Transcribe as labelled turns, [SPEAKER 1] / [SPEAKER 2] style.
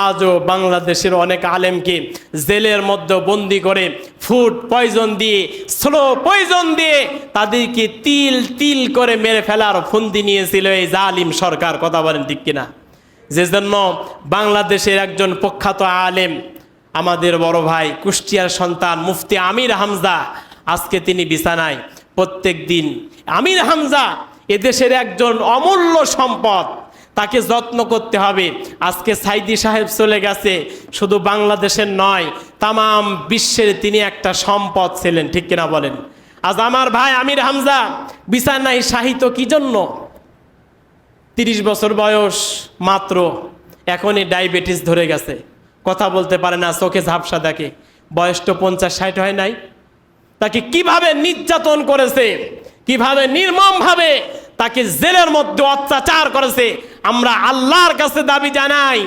[SPEAKER 1] আজও বাংলাদেশের অনেক আলেমকে জেলের মধ্যে বন্দি করে ফুড পয়জন দিয়ে, স্লো পয়জন দিয়ে তাদেরকে তিল তিল করে মেরে ফেলার ফন্দি নিয়েছিল এই জালিম সরকার। কথা বলেন ঠিক কিনা? যে জন্য বাংলাদেশের একজন প্রখ্যাত আলেম, আমাদের বড় ভাই, কুষ্টিয়ার সন্তান মুফতি আমির হামজা, আজকে তিনি বিছানায়। প্রত্যেক দিন আমির হামজা এদেশের একজন অমূল্য সম্পদ, তাকে যত্ন করতে হবে। আজকে সাইদি সাহেব চলে গেছে, শুধু বাংলাদেশের নয়, তামাম বিশ্বের তিনি একটা সম্পদ ছিলেন। ঠিক কিনা বলেন? আজ আমার ভাই আমির হামজা বিছানায় শায়িত কি জন্য? 30 বছর বয়স মাত্র, এখনই ডায়াবেটিস ধরে গেছে, কথা বলতে পারে না, চোখে ঝাপসা দেখে। বয়স তো 50-60 হয় নাই। তাকে কিভাবে নির্যাতন করেছে, কিভাবে নির্মমভাবে তাকে জেলের মধ্যে অত্যাচার করেছে। আমরা আল্লাহর কাছে দাবি জানাই,